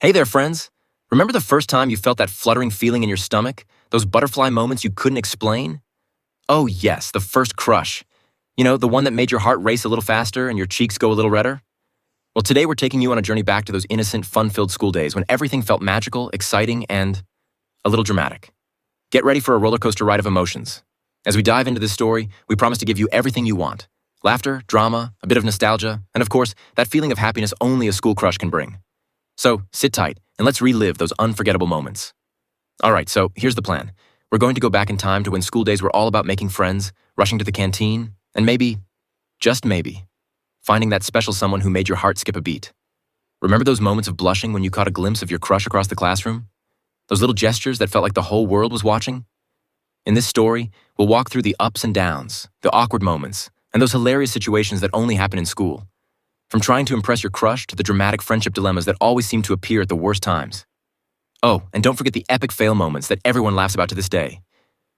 Hey there, friends. Remember the first time you felt that fluttering feeling in your stomach? Those butterfly moments you couldn't explain? Oh, yes, the first crush. You know, the one that made your heart race a little faster and your cheeks go a little redder? Well, today we're taking you on a journey back to those innocent, fun-filled school days when everything felt magical, exciting, and a little dramatic. Get ready for a roller coaster ride of emotions. As we dive into this story, we promise to give you everything you want. Laughter, drama, a bit of nostalgia, and of course, that feeling of happiness only a school crush can bring. So, sit tight, and let's relive those unforgettable moments. Alright, so here's the plan. We're going to go back in time to when school days were all about making friends, rushing to the canteen, and maybe, just maybe, finding that special someone who made your heart skip a beat. Remember those moments of blushing when you caught a glimpse of your crush across the classroom? Those little gestures that felt like the whole world was watching? In this story, we'll walk through the ups and downs, the awkward moments, and those hilarious situations that only happen in school. From trying to impress your crush to the dramatic friendship dilemmas that always seem to appear at the worst times. Oh, and don't forget the epic fail moments that everyone laughs about to this day.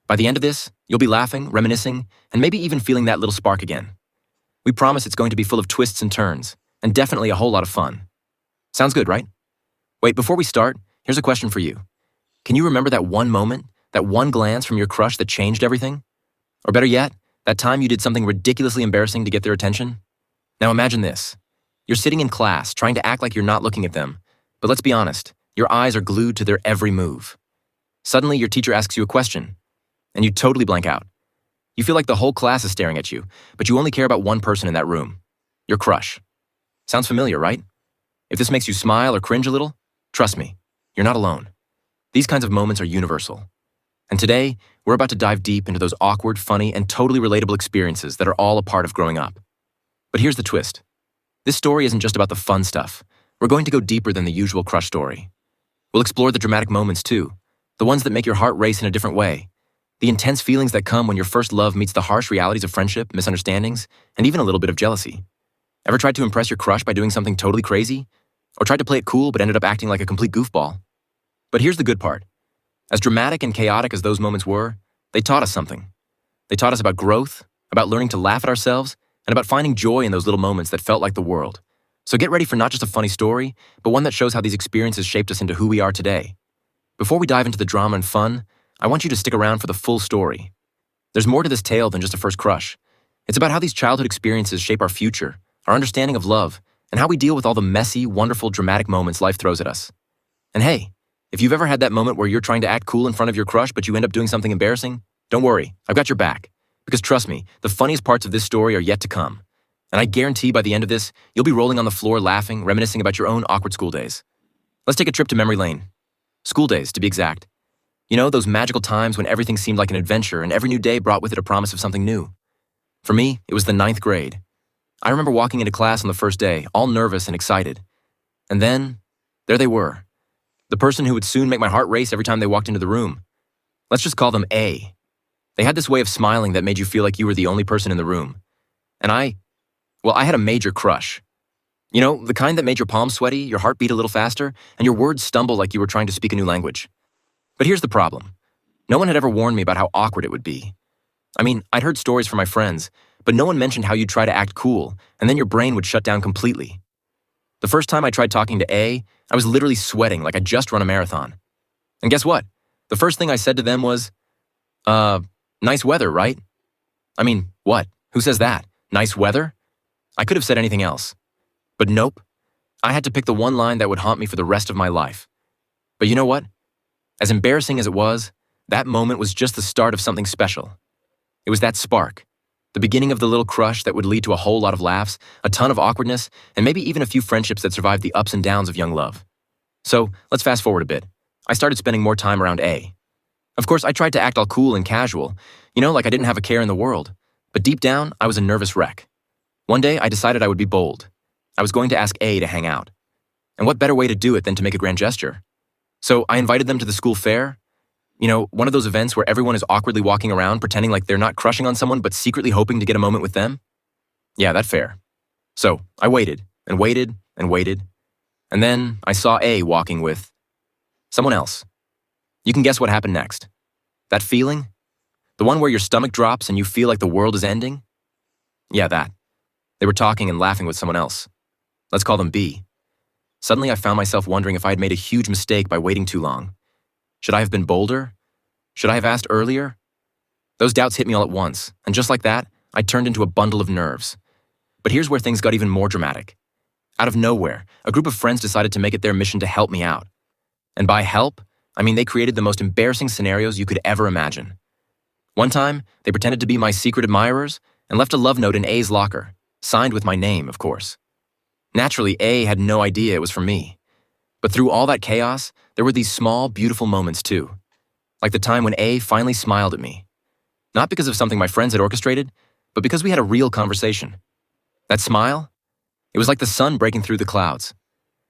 By the end of this, you'll be laughing, reminiscing, and maybe even feeling that little spark again. We promise it's going to be full of twists and turns, and definitely a whole lot of fun. Sounds good, right? Wait, before we start, here's a question for you. Can you remember that one moment, that one glance from your crush that changed everything? Or better yet, that time you did something ridiculously embarrassing to get their attention? Now imagine this. You're sitting in class, trying to act like you're not looking at them. But let's be honest, your eyes are glued to their every move. Suddenly, your teacher asks you a question, and you totally blank out. You feel like the whole class is staring at you, but you only care about one person in that room, your crush. Sounds familiar, right? If this makes you smile or cringe a little, trust me, you're not alone. These kinds of moments are universal. And today, we're about to dive deep into those awkward, funny, and totally relatable experiences that are all a part of growing up. But here's the twist. This story isn't just about the fun stuff. We're going to go deeper than the usual crush story. We'll explore the dramatic moments too, the ones that make your heart race in a different way, the intense feelings that come when your first love meets the harsh realities of friendship, misunderstandings, and even a little bit of jealousy. Ever tried to impress your crush by doing something totally crazy? Or tried to play it cool but ended up acting like a complete goofball? But here's the good part. As dramatic and chaotic as those moments were, they taught us something. They taught us about growth, about learning to laugh at ourselves, and about finding joy in those little moments that felt like the world. So get ready for not just a funny story, but one that shows how these experiences shaped us into who we are today. Before we dive into the drama and fun, I want you to stick around for the full story. There's more to this tale than just a first crush. It's about how these childhood experiences shape our future, our understanding of love, and how we deal with all the messy, wonderful, dramatic moments life throws at us. And hey, if you've ever had that moment where you're trying to act cool in front of your crush but you end up doing something embarrassing, don't worry, I've got your back. Because trust me, the funniest parts of this story are yet to come. And I guarantee by the end of this, you'll be rolling on the floor laughing, reminiscing about your own awkward school days. Let's take a trip to memory lane. School days, to be exact. You know, those magical times when everything seemed like an adventure and every new day brought with it a promise of something new. For me, it was the 9th grade. I remember walking into class on the first day, all nervous and excited. And then, there they were. The person who would soon make my heart race every time they walked into the room. Let's just call them A. They had this way of smiling that made you feel like you were the only person in the room. And I had a major crush. You know, the kind that made your palms sweaty, your heart beat a little faster, and your words stumble like you were trying to speak a new language. But here's the problem. No one had ever warned me about how awkward it would be. I mean, I'd heard stories from my friends, but no one mentioned how you'd try to act cool, and then your brain would shut down completely. The first time I tried talking to A, I was literally sweating like I'd just run a marathon. And guess what? The first thing I said to them was, nice weather, right? I mean, what? Who says that? Nice weather? I could have said anything else. But nope. I had to pick the one line that would haunt me for the rest of my life. But you know what? As embarrassing as it was, that moment was just the start of something special. It was that spark. The beginning of the little crush that would lead to a whole lot of laughs, a ton of awkwardness, and maybe even a few friendships that survived the ups and downs of young love. So, let's fast forward a bit. I started spending more time around A. Of course, I tried to act all cool and casual, like I didn't have a care in the world. But deep down, I was a nervous wreck. One day, I decided I would be bold. I was going to ask A to hang out. And what better way to do it than to make a grand gesture? So I invited them to the school fair. One of those events where everyone is awkwardly walking around pretending like they're not crushing on someone but secretly hoping to get a moment with them. Yeah, that fair. So I waited and waited and waited. And then I saw A walking with someone else. You can guess what happened next. That feeling? The one where your stomach drops and you feel like the world is ending? Yeah, that. They were talking and laughing with someone else. Let's call them B. Suddenly, I found myself wondering if I had made a huge mistake by waiting too long. Should I have been bolder? Should I have asked earlier? Those doubts hit me all at once, and just like that, I turned into a bundle of nerves. But here's where things got even more dramatic. Out of nowhere, a group of friends decided to make it their mission to help me out. And by help, I mean they created the most embarrassing scenarios you could ever imagine. One time, they pretended to be my secret admirers and left a love note in A's locker, signed with my name, of course. Naturally, A had no idea it was from me. But through all that chaos, there were these small, beautiful moments too. Like the time when A finally smiled at me. Not because of something my friends had orchestrated, but because we had a real conversation. That smile? It was like the sun breaking through the clouds.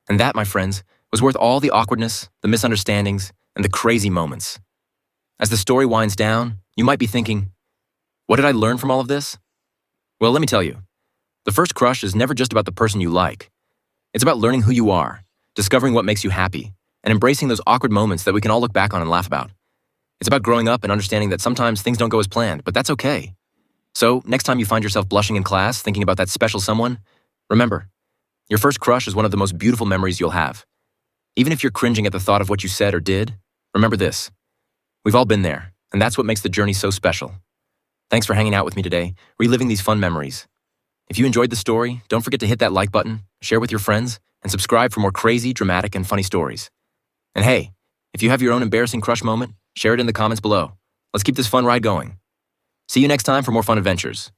And that, my friends, was worth all the awkwardness, the misunderstandings, and the crazy moments. As the story winds down, you might be thinking, what did I learn from all of this? Well, let me tell you. The first crush is never just about the person you like. It's about learning who you are, discovering what makes you happy, and embracing those awkward moments that we can all look back on and laugh about. It's about growing up and understanding that sometimes things don't go as planned, but that's okay. So, next time you find yourself blushing in class thinking about that special someone, remember, your first crush is one of the most beautiful memories you'll have. Even if you're cringing at the thought of what you said or did, remember this. We've all been there, and that's what makes the journey so special. Thanks for hanging out with me today, reliving these fun memories. If you enjoyed the story, don't forget to hit that like button, share with your friends, and subscribe for more crazy, dramatic, and funny stories. And hey, if you have your own embarrassing crush moment, share it in the comments below. Let's keep this fun ride going. See you next time for more fun adventures.